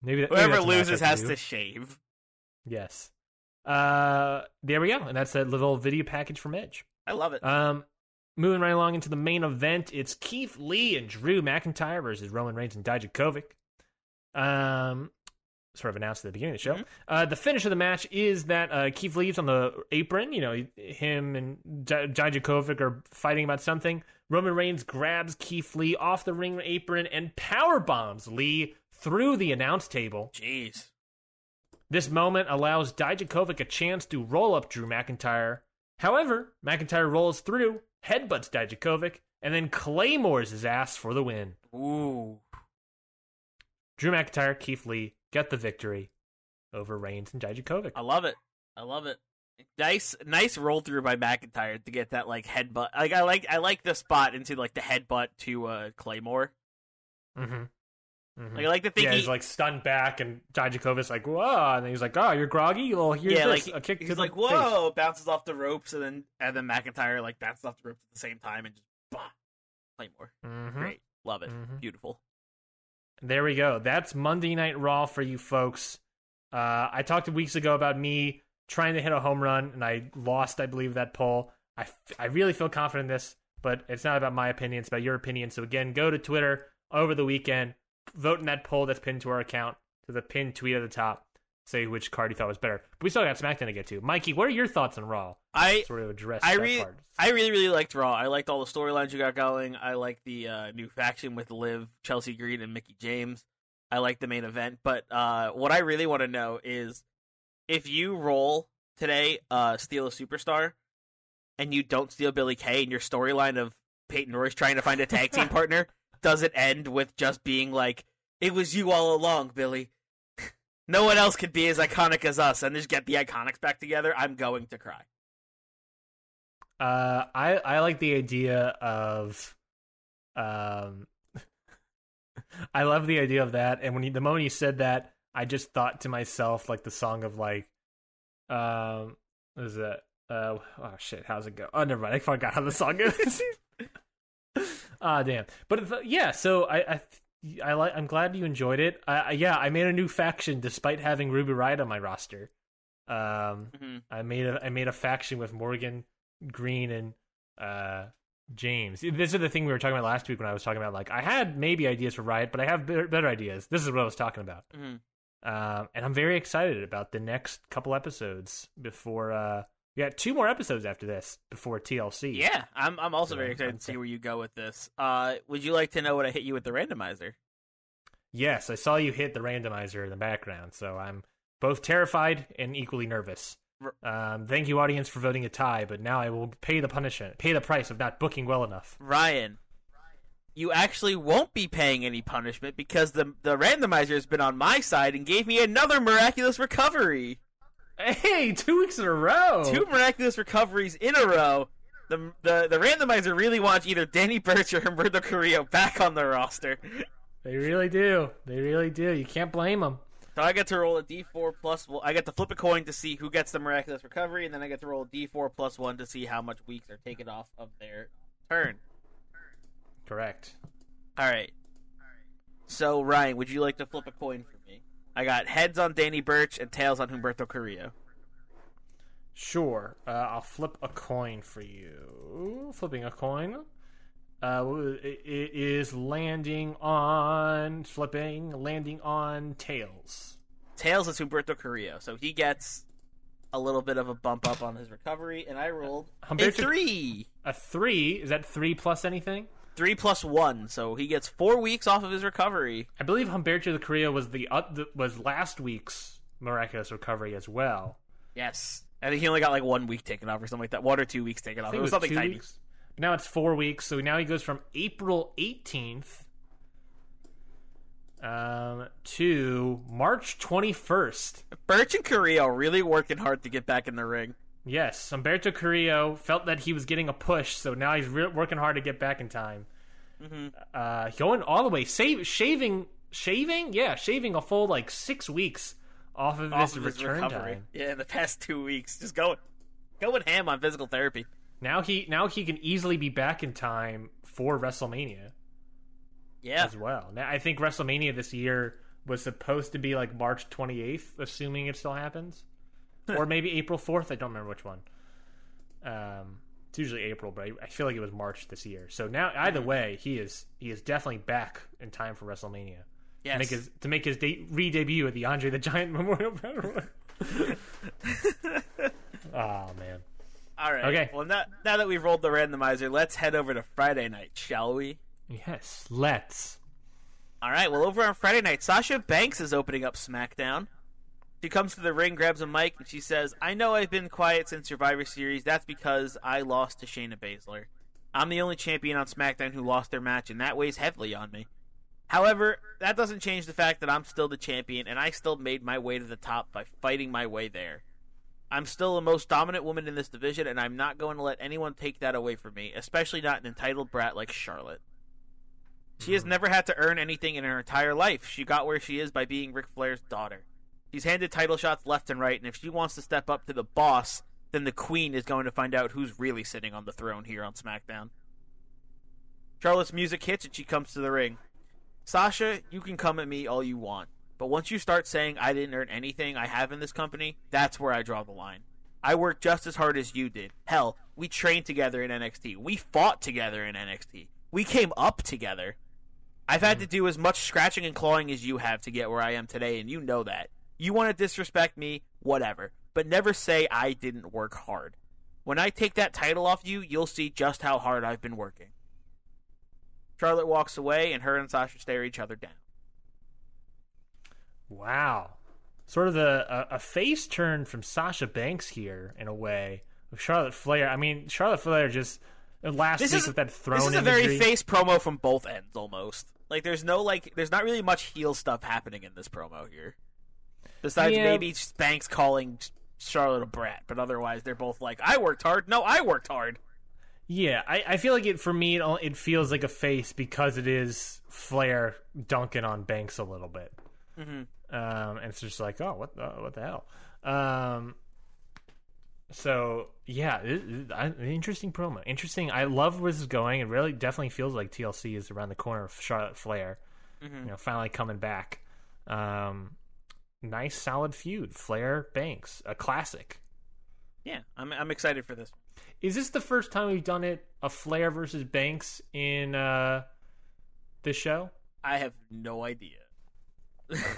Maybe Whoever that's a match loses I has do. to shave. Yes. There we go. And that's that little video package from Edge. I love it. Moving right along into the main event, it's Keith Lee and Drew McIntyre versus Roman Reigns and Dijakovic. Sort of announced at the beginning of the show. Mm-hmm. The finish of the match is that Keith Lee's on the apron. You know, him and Dijakovic are fighting about something. Roman Reigns grabs Keith Lee off the ring apron and power bombs Lee through the announce table. Jeez. This moment allows Dijakovic a chance to roll up Drew McIntyre. However, McIntyre rolls through, headbutts Dijakovic, and then claymores his ass for the win. Ooh. Drew McIntyre, Keith Lee get the victory over Reigns and Dijakovic. I love it. Nice roll through by McIntyre to get that like headbutt. I like the spot into like the headbutt to Claymore. Like I like to think he's like stunned back, and Dijakovic's like, "Whoa!" And then he's like, "Oh, you're groggy. Well, here's this. like A kick he's to the like, face." "Whoa!" Bounces off the ropes, and then McIntyre like bounces off the ropes at the same time, and just bah, Claymore. Great, love it, beautiful. There we go. That's Monday Night Raw for you folks. I talked weeks ago about me trying to hit a home run, and I lost, I believe, that poll. I really feel confident in this, but it's not about my opinion. It's about your opinion. So again, go to Twitter over the weekend. Vote in that poll that's pinned to our account, to the pinned tweet at the top. Say which card you thought was better. But we still got SmackDown to get to. Mikey, what are your thoughts on Raw? Sort of address that part. I really liked Raw. I liked all the storylines you got going. I liked the new faction with Liv, Chelsea Green, and Mickie James. I liked the main event. But what I really want to know is if you roll today, steal a superstar, and you don't steal Billie Kay, and your storyline of Peyton Royce trying to find a tag team partner doesn't end with just being like, "It was you all along, Billy. No one else could be as iconic as us," and just get the Iconics back together, I'm going to cry. I like the idea of, I love the idea of that. And the moment you said that, I just thought to myself like the song of like, what is that? Oh shit, how's it go? Oh, never mind. I forgot how the song goes. Damn. But yeah, so I'm glad you enjoyed it. I made a new faction despite having Ruby Riott on my roster. I made a faction with Morgan, Green, and James. This is the thing we were talking about last week when I was talking about like I had maybe ideas for Riott, but I have better ideas. This is what I was talking about. And I'm very excited about the next couple episodes before. We got 2 more episodes after this before TLC. Yeah, I'm also very excited to see where you go with this. Would you like to know what I hit you with the randomizer? Yes, I saw you hit the randomizer in the background, so I'm both terrified and equally nervous. Thank you, audience, for voting a tie, but now I will pay the price of not booking well enough. Ryan, you actually won't be paying any punishment because the randomizer has been on my side and gave me another miraculous recovery. Hey, 2 weeks in a row. 2 miraculous recoveries in a row. The randomizer really wants either Danny Burch or Humberto Carrillo back on the roster. They really do. You can't blame them. So I get to roll a D4 plus. Well, I get to flip a coin to see who gets the miraculous recovery, and then I get to roll a D4 plus 1 to see how much weeks are taken off of their turn. Correct. All right. So Ryan, would you like to flip a coin for me? I got heads on Danny Burch and tails on Humberto Carrillo. Sure. I'll flip a coin for you. Flipping a coin. It is landing on tails. Tails is Humberto Carrillo, so he gets a little bit of a bump up on his recovery, and I rolled a 3. A 3? Is that 3 plus anything? 3 plus 1, so he gets 4 weeks off of his recovery. I believe Humberto Carrillo was was last week's miraculous recovery as well. Yes. I think he only got like 1 week taken off or something like that. 1 or 2 weeks taken off. It was something 2 tiny. weeks. Now it's 4 weeks, so now he goes from April 18th to March 21st. Birch and Carrillo really working hard to get back in the ring. Yes, Humberto Carrillo felt that he was getting a push, so now he's working hard to get back in time. Going all the way, shaving a full like 6 weeks off of his return recovery. time. Yeah, in the past 2 weeks, just going ham on physical therapy. Now he can easily be back in time for WrestleMania. Yeah, as well. Now I think WrestleMania this year was supposed to be like March 28th, assuming it still happens, or maybe April 4th. I don't remember which one. It's usually April, but I feel like it was March this year. So now, either way, he is definitely back in time for WrestleMania. Yes. To make his re-debut at the Andre the Giant Memorial Battle Royal. Oh man. All right. Okay. Well, now that we've rolled the randomizer, let's head over to Friday night, shall we? Yes, let's. All right. Well, over on Friday night, Sasha Banks is opening up SmackDown. She comes to the ring, grabs a mic, and she says, "I know I've been quiet since Survivor Series. That's because I lost to Shayna Baszler. I'm the only champion on SmackDown who lost their match, and that weighs heavily on me. However, that doesn't change the fact that I'm still the champion, and I still made my way to the top by fighting my way there. I'm still the most dominant woman in this division, and I'm not going to let anyone take that away from me, especially not an entitled brat like Charlotte. She has never had to earn anything in her entire life. She got where she is by being Ric Flair's daughter. She's handed title shots left and right, and if she wants to step up to the boss, then the queen is going to find out who's really sitting on the throne here on SmackDown." Charlotte's music hits, and she comes to the ring. "Sasha, you can come at me all you want, but once you start saying I didn't earn anything I have in this company, that's where I draw the line. I worked just as hard as you did. Hell, we trained together in NXT. We fought together in NXT. We came up together. I've had to do as much scratching and clawing as you have to get where I am today, and you know that. You want to disrespect me, whatever, but never say I didn't work hard. When I take that title off you, you'll see just how hard I've been working." Charlotte walks away, and her and Sasha stare each other down. Wow. Sort of a face turn from Sasha Banks here, in a way, with Charlotte Flair. I mean, Charlotte Flair just, last week with that throne This is a imagery. very face promo from both ends, almost. Like, there's not really much heel stuff happening in this promo here. Besides maybe Banks calling Charlotte a brat, but otherwise they're both like, I worked hard. No, I worked hard. Yeah, I feel like for me, it feels like a face because it is Flair dunking on Banks a little bit. Mm-hmm. And it's just like, oh, what the hell? So yeah, interesting promo. Interesting. I love where this is going. It really definitely feels like TLC is around the corner of Charlotte Flair. Mm-hmm. Finally coming back. Nice solid feud. Flair Banks, a classic. Yeah, I'm excited for this. Is this the first time we've done it? A Flair versus Banks in this show? I have no idea.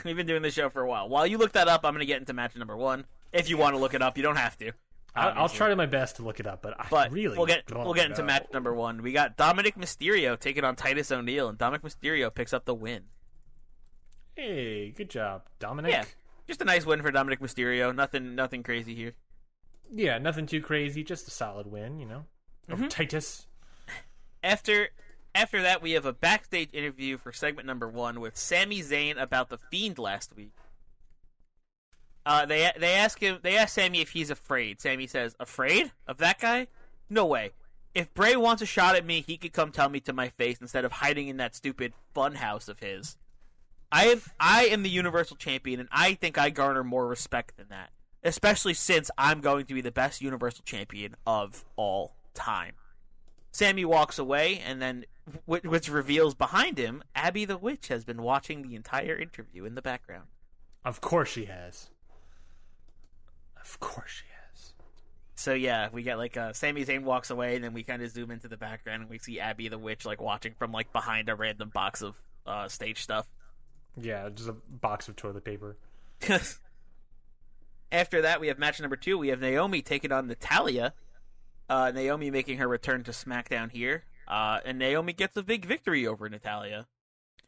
We've been doing this show for a while. While you look that up, I'm going to get into match number 1. If you want to look it up, you don't have to. I'll try my best to look it up, but really we'll get into match number 1. We got Dominic Mysterio taking on Titus O'Neil, and Dominic Mysterio picks up the win. Hey, good job, Dominic. Yeah, just a nice win for Dominic Mysterio. Nothing crazy here. Yeah, nothing too crazy. Just a solid win, over Titus. After that, we have a backstage interview for segment number 1 with Sami Zayn about the Fiend last week. They ask Sami if he's afraid. Sami says, "Afraid of that guy? No way. If Bray wants a shot at me, he could come tell me to my face instead of hiding in that stupid fun house of his. I am the Universal Champion, and I think I garner more respect than that, especially since I'm going to be the best Universal Champion of all time." Sami walks away, and then, which reveals behind him, Abby the Witch has been watching the entire interview in the background. Of course she has. Of course she has. So yeah, we get Sami Zayn walks away, and then we kind of zoom into the background, and we see Abby the Witch watching from behind a random box of stage stuff. Yeah, just a box of toilet paper. After that, we have match number 2. We have Naomi taking on Natalya. Naomi making her return to SmackDown here. And Naomi gets a big victory over Natalya.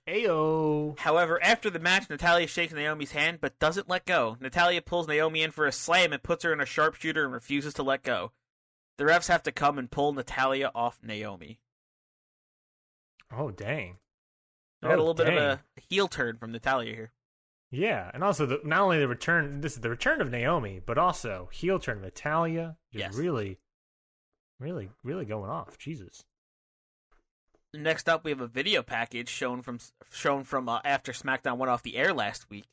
Ayo. However, after the match, Natalya shakes Naomi's hand but doesn't let go. Natalya pulls Naomi in for a slam and puts her in a sharpshooter and refuses to let go. The refs have to come and pull Natalya off Naomi. Oh, dang. We got a little bit of a heel turn from Natalya here. Yeah, and also not only this is the return of Naomi, but also heel turn of Natalya. Just really going off. Jesus. Next up, we have a video package shown from after SmackDown went off the air last week.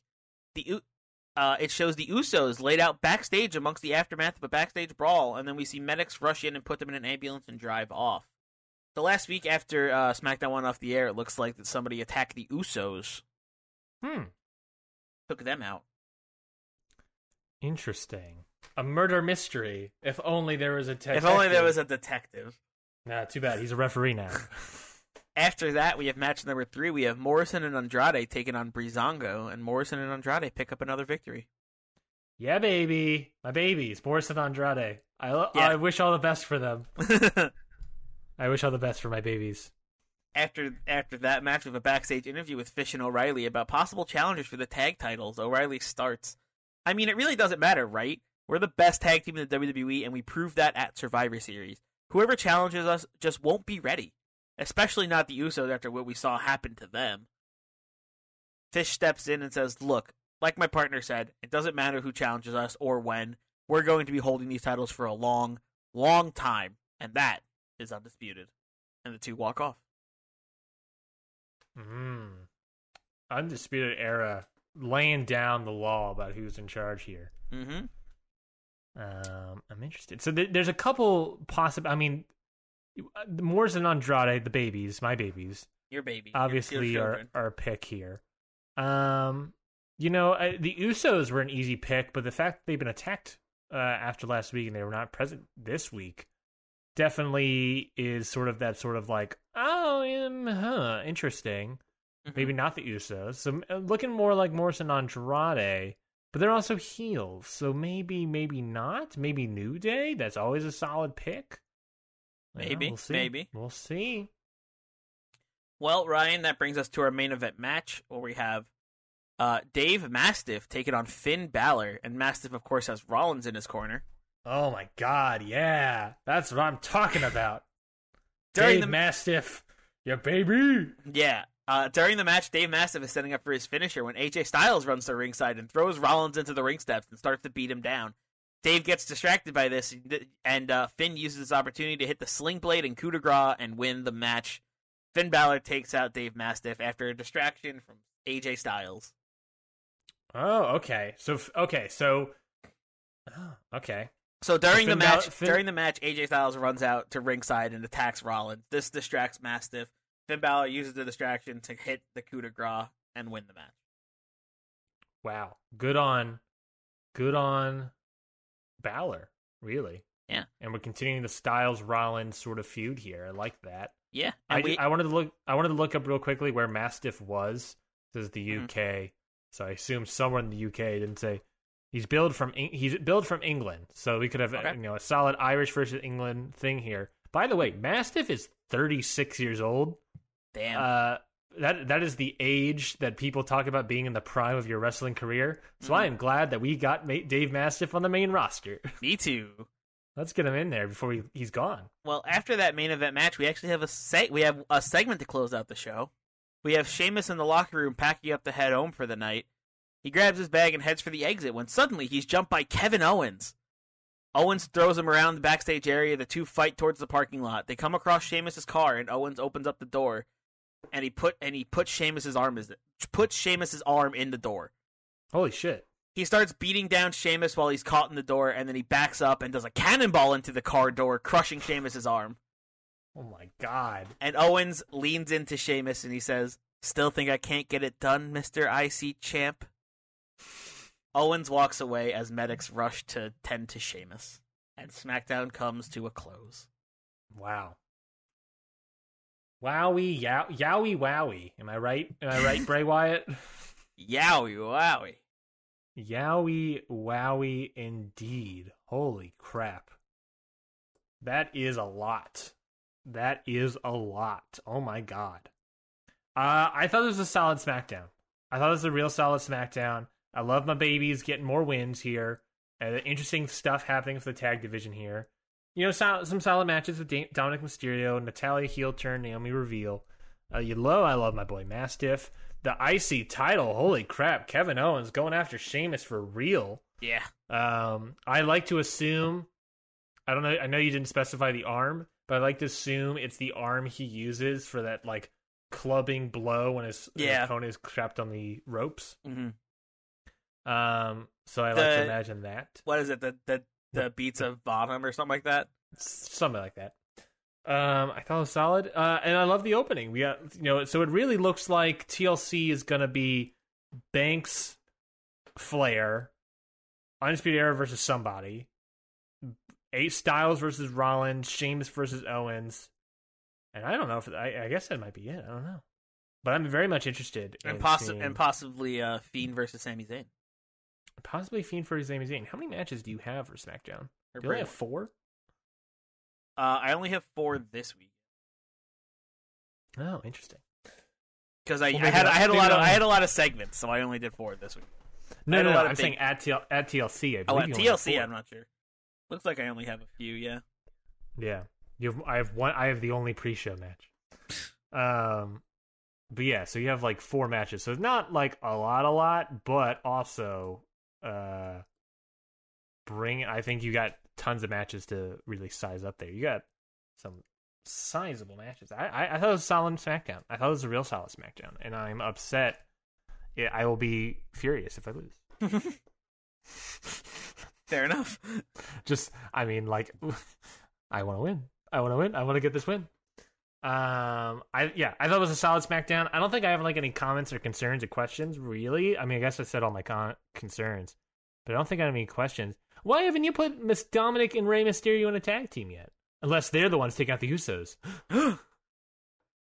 It shows the Usos laid out backstage amongst the aftermath of a backstage brawl, and then we see medics rush in and put them in an ambulance and drive off. The last week after SmackDown went off the air, it looks like that somebody attacked the Usos. Took them out. Interesting. A murder mystery. If only there was a detective. If only there was a detective. Nah, too bad. He's a referee now. After that, we have match number 3. We have Morrison and Andrade taking on Breezango, and Morrison and Andrade pick up another victory. Yeah, baby. My babies. Morrison and Andrade. I wish all the best for them. I wish all the best for my babies. After that match, we have a backstage interview with Fish and O'Reilly about possible challengers for the tag titles. O'Reilly starts. I mean, it really doesn't matter, right? We're the best tag team in the WWE, and we proved that at Survivor Series. Whoever challenges us just won't be ready. Especially not the Usos after what we saw happen to them. Fish steps in and says, look, like my partner said, it doesn't matter who challenges us or when. We're going to be holding these titles for a long, long time. And that is undisputed. And the two walk off. Undisputed Era laying down the law about who's in charge here. Mm-hmm. I'm interested. So there's a couple possible. I mean, Morrison and Andrade, the babies, my babies. Your baby. Obviously your are a pick here. The Usos were an easy pick, but the fact that they've been attacked after last week and they were not present this week definitely is sort of like, interesting. Mm-hmm. Maybe not the Usos. So looking more like Morrison and Andrade, but they're also heels. So maybe not. Maybe New Day. That's always a solid pick. Maybe. We'll see. Well, Ryan, that brings us to our main event match where we have Dave Mastiff taking on Finn Balor. And Mastiff, of course, has Rollins in his corner. Oh, my God. Yeah. That's what I'm talking about. Dave Mastiff, your baby. Yeah. During the match, Dave Mastiff is setting up for his finisher when AJ Styles runs to ringside and throws Rollins into the ring steps and starts to beat him down. Dave gets distracted by this, and Finn uses this opportunity to hit the Sling Blade and coup de grace and win the match. Finn Balor takes out Dave Mastiff after a distraction from AJ Styles. Oh, okay. So during the match, AJ Styles runs out to ringside and attacks Rollins. This distracts Mastiff. Finn Balor uses the distraction to hit the coup de grace and win the match. Wow. Good on Balor, really. Yeah. And we're continuing the Styles Rollins sort of feud here. I like that. Yeah. I wanted to look up real quickly where Mastiff was. This is the UK. So I assume somewhere in the UK. Didn't say he's billed from England. So we could have a solid Irish versus England thing here. By the way, Mastiff is 36 years old. Damn. That is the age that people talk about being in the prime of your wrestling career. So I am glad that we got Dave Mastiff on the main roster. Me too. Let's get him in there before he's gone. Well, after that main event match, we actually have a segment to close out the show. We have Sheamus in the locker room packing up to head home for the night. He grabs his bag and heads for the exit when suddenly he's jumped by Kevin Owens. Owens throws him around the backstage area. The two fight towards the parking lot. They come across Sheamus's car, and Owens opens up the door, and he puts Sheamus's arm in the door. Holy shit! He starts beating down Sheamus while he's caught in the door, and then he backs up and does a cannonball into the car door, crushing Sheamus's arm. Oh my God! And Owens leans into Sheamus and he says, "Still think I can't get it done, Mr. IC Champ?" Owens walks away as medics rush to tend to Sheamus, and SmackDown comes to a close. Wow. Wowie, yowie, wowie. Am I right? Bray Wyatt? Yowie, wowie. Yowie wowie indeed. Holy crap. That is a lot. That is a lot. Oh my god. I thought it was a solid SmackDown. I thought it was a real solid SmackDown. I love my babies getting more wins here. Interesting stuff happening with the tag division here. You know, some solid matches with Dominic Mysterio, Natalya heel turn, Naomi reveal. I love my boy Mastiff. The IC title, holy crap! Kevin Owens going after Sheamus for real. Yeah. I like to assume. I don't know. I know you didn't specify the arm, but I like to assume it's the arm he uses for that like clubbing blow when his opponent is trapped on the ropes. Mm-hmm. So I like to imagine that. What is it? The beats of bottom or something like that? Something like that. I thought it was solid. And I love the opening. We got, so it really looks like TLC is going to be Banks, Flair, Undisputed Era versus somebody, Styles versus Rollins, Sheamus versus Owens. And I don't know if I guess that might be it. I don't know. But I'm very much interested and in possibly Fiend versus Sami Zayn. Possibly Fiend versus Sami Zayn. How many matches do you have for SmackDown? Do you only have 4? I only have 4 this week. Oh, interesting. Because I had a lot of segments, so I only did 4 this week. No, I'm saying at TLC. At TLC, I'm not sure. Looks like I only have a few. Yeah. Yeah. I have the only pre-show match. But yeah, so you have like 4 matches. So it's not like a lot, but also I think you got tons of matches to really size up there. You got some sizable matches. I thought it was a solid SmackDown. I thought it was a real solid SmackDown, and I'm upset. Yeah, I will be furious if I lose. Fair enough. I want to win. I want to get this win. I thought it was a solid SmackDown. I don't think I have like any comments or concerns or questions, really. I mean, I guess I said all my concerns, but I don't think I have any questions. Why haven't you put Miss Dominic and Rey Mysterio in a tag team yet? Unless they're the ones taking out the Usos.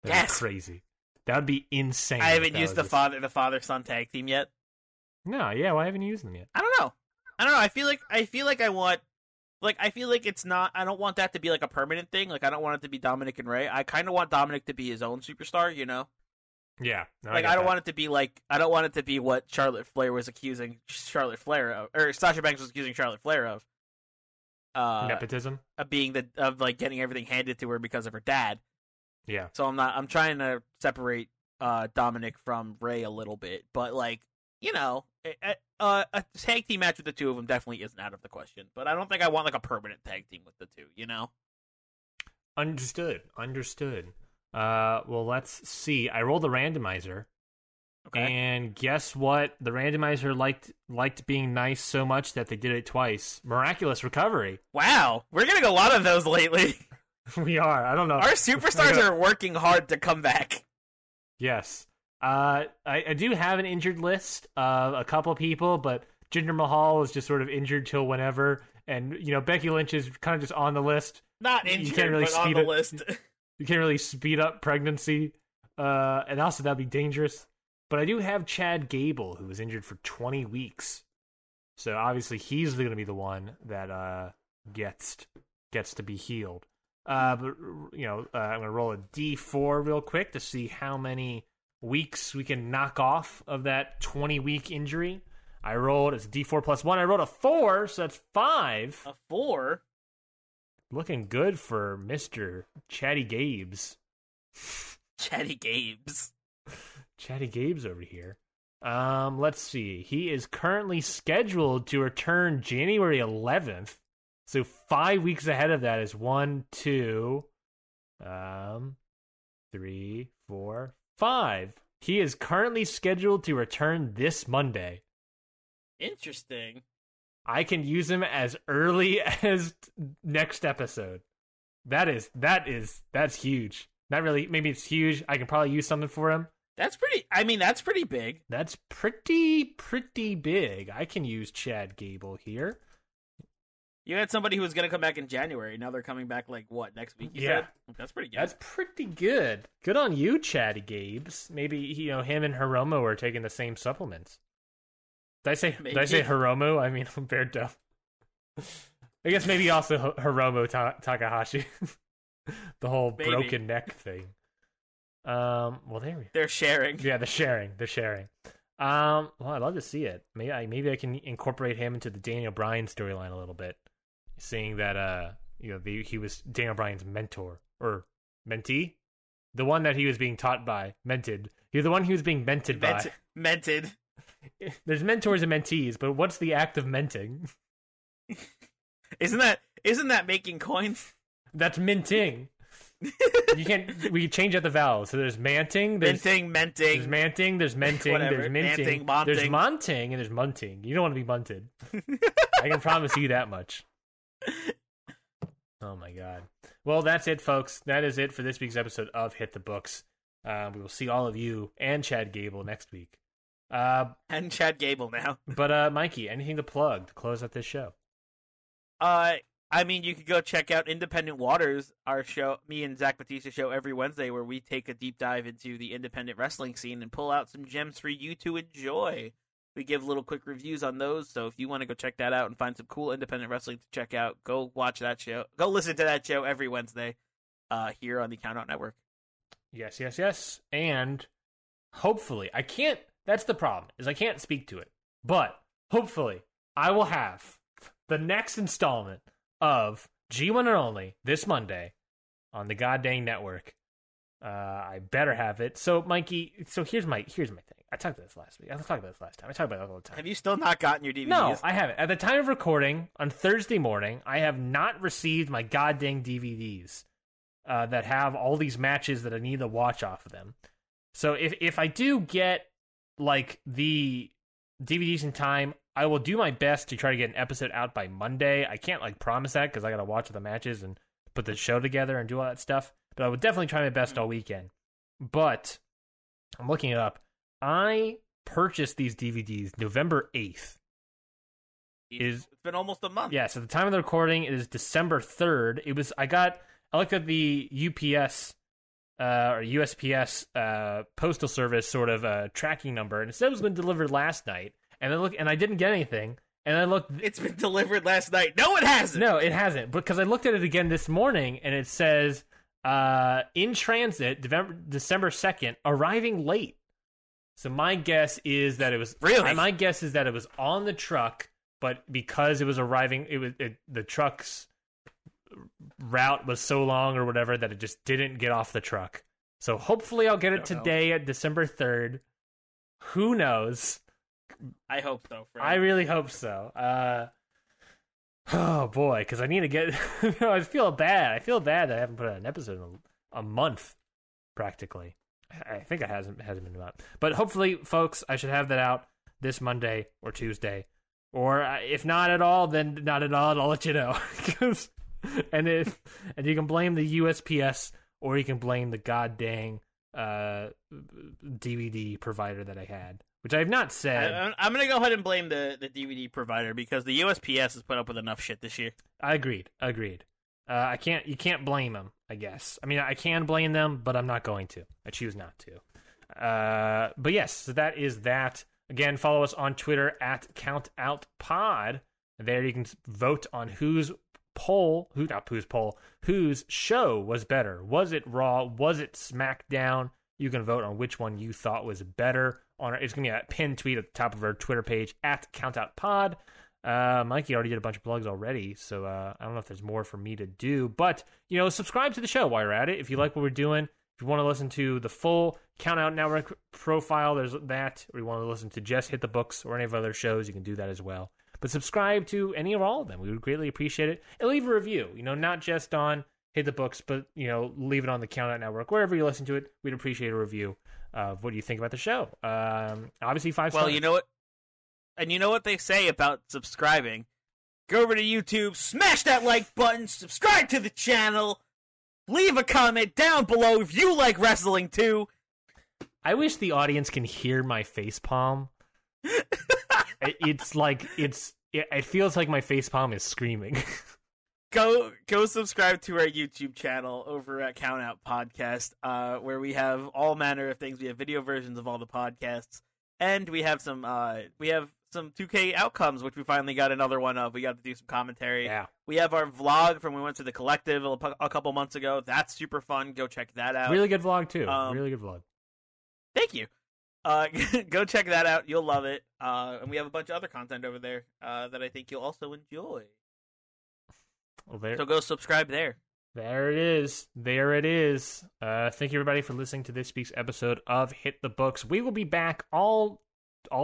That's crazy. That would be insane. I haven't used the father-son tag team yet. No, yeah, why haven't you used them yet? I don't know. I feel like I want. Like, I feel like it's not. I don't want that to be like a permanent thing. Like, I don't want it to be Dominic and Rey. I kind of want Dominic to be his own superstar. Yeah. No, like, I don't want it to be like. I don't want it to be what Charlotte Flair was accusing Charlotte Flair of, or Sasha Banks was accusing Charlotte Flair of. Nepotism. Of being like getting everything handed to her because of her dad. Yeah. So I'm trying to separate Dominic from Rey a little bit, but like. A tag team match with the two of them definitely isn't out of the question. But I don't think I want like a permanent tag team with the two. Understood. Well, let's see. I rolled the randomizer. Okay. And guess what? The randomizer liked being nice so much that they did it twice. Miraculous Recovery. Wow, we're getting a lot of those lately. We are. I don't know. Our superstars are working hard to come back. Yes. I do have an injured list of a couple of people, but Jinder Mahal is just sort of injured till whenever, and Becky Lynch is kind of just on the list. Not injured, but on the list. You can't really speed up pregnancy, and also that'd be dangerous. But I do have Chad Gable, who was injured for 20 weeks, so obviously he's going to be the one that gets to be healed. But I'm going to roll a D4 real quick to see how many weeks we can knock off of that 20-week injury. I rolled, it's D4 plus 1. I rolled a 4, so that's 5. A 4? Looking good for Mr. Chatty Gabes. Chatty Gabes. Chatty Gabes over here. Let's see. He is currently scheduled to return January 11th. So 5 weeks ahead of that is 1, 2, 3, 4, 5. He is currently scheduled to return this Monday. Interesting. I can use him as early as next episode. That's huge. Not really, maybe it's huge. I can probably use something for him. That's pretty big. That's pretty big. I can use Chad Gable here. You had somebody who was going to come back in January. Now they're coming back, like, what, next week? You said? That's pretty good. That's pretty good. Good on you, Chatty Gabes. Maybe, him and Hiromu are taking the same supplements. Did I say Maybe. Hiromu? I mean Humberto. I guess maybe also Hiromu Takahashi. The whole Maybe. broken neck thing. Well, there we They're sharing. Yeah, they're sharing. Well, I'd love to see it. Maybe I can incorporate him into the Daniel Bryan storyline a little bit, seeing that he was Daniel Bryan's mentor or mentee, the one that he was being taught by, mented. He's the one he was being mented by. Mented. There's mentors and mentees, but what's the act of menting? Isn't that making coins? That's minting. We change out the vowels. So there's manting, there's Minting, menting. there's manting, there's menting, Whatever. there's minting, Manting, there's monting. monting, and there's munting. You don't want to be munted. I can promise you that much. Oh my god. Well, that's it, folks. That is it for this week's episode of Hit the Books. We will see all of you and Chad Gable next week. And Chad Gable now. But Mikey, anything to plug to close out this show? I mean, you could go check out Independent Waters, our show, me and Zach Batista show every Wednesday, where we take a deep dive into the independent wrestling scene and pull out some gems for you to enjoy. We give little quick reviews on those, so if you want to go check that out and find some cool independent wrestling to check out, go watch that show. Go listen to that show every Wednesday here on the Count Out Network. Yes. And hopefully, that's the problem, is I can't speak to it. But hopefully, I will have the next installment of G1 and Only this Monday on the goddamn network. I better have it. So, Mikey, here's my thing. I talked about this last week. I talked about this last time. I talk about it all the time. Have you still not gotten your DVDs? No, I haven't. At the time of recording, on Thursday morning, I have not received my goddamn DVDs that have all these matches that I need to watch off of them. So if I do get, like, the DVDs in time, I will do my best to try to get an episode out by Monday. I can't, like, promise that because I got to watch the matches and put the show together and do all that stuff. But I would definitely try my best all weekend. But I'm looking it up. I purchased these DVDs November 8th. It's been almost a month. Yeah, so the time of the recording is December 3rd. I looked at the UPS or USPS postal service sort of tracking number, and it said it was been delivered last night. And I didn't get anything. And I looked. It's been delivered last night. No, it hasn't. No, it hasn't. Because I looked at it again this morning, and it says in transit, December 2nd, arriving late. So my guess is that it was really. My guess is that it was on the truck, but because it was arriving, the truck's route was so long or whatever that it just didn't get off the truck. So hopefully I'll get it today at December 3rd. Who knows? I hope so, Fred. I really hope so. Oh boy, because I need to get. I feel bad. I feel bad that I haven't put out an episode in a month, practically. I think it hasn't been out. But hopefully, folks, I should have that out this Monday or Tuesday, or if not at all, then not at all. And I'll let you know. and you can blame the USPS, or you can blame the goddamn DVD provider that I had. Which I have not said. I'm going to go ahead and blame the DVD provider because the USPS has put up with enough shit this year. I agreed. You can't blame them, I guess. I mean, I can blame them, but I'm not going to. I choose not to. But yes, so that is that. Again, follow us on Twitter at CountOutPod. There you can vote on whose show was better. Was it Raw? Was it SmackDown? You can vote on which one you thought was better. It's going to be a pinned tweet at the top of our Twitter page at CountOutPod. Mikey already did a bunch of plugs already, so I don't know if there's more for me to do. But, subscribe to the show while you're at it. If you like what we're doing, if you want to listen to the full Count Out Network profile, there's that. Or you want to listen to just Hit the Books or any of our other shows, you can do that as well. But subscribe to any or all of them. We would greatly appreciate it. And leave a review, not just on Hit the Books, but, leave it on the Count Out Network. Wherever you listen to it, we'd appreciate a review of what you think about the show. Obviously, 5 stars. Well, you know what? And you know what they say about subscribing? Go over to YouTube, smash that like button, subscribe to the channel, leave a comment down below if you like wrestling too. I wish the audience can hear my facepalm. It feels like my facepalm is screaming. Go subscribe to our YouTube channel over at Count Out Podcast, where we have all manner of things. We have video versions of all the podcasts, and we have some some 2K outcomes, which we finally got another one of. We got to do some commentary. Yeah. We have our vlog from when we went to the Collective a couple months ago. That's super fun. Go check that out. Really good vlog, too. Really good vlog. Thank you. Go check that out. You'll love it. And we have a bunch of other content over there that I think you'll also enjoy. Well, so go subscribe there. There it is. There it is. Thank you, everybody, for listening to this week's episode of Hit the Books. We will be back all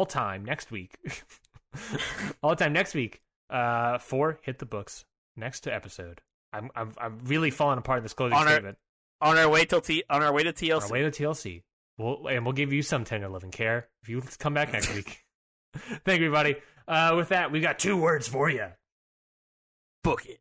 time next week. all time next week for Hit the Books. Next episode. I'm really falling apart in this closing statement. On our way to TLC. On our way to TLC. We'll give you some tender love and care if you come back next week. Thank you, everybody. With that, we got 2 words for you. Book it.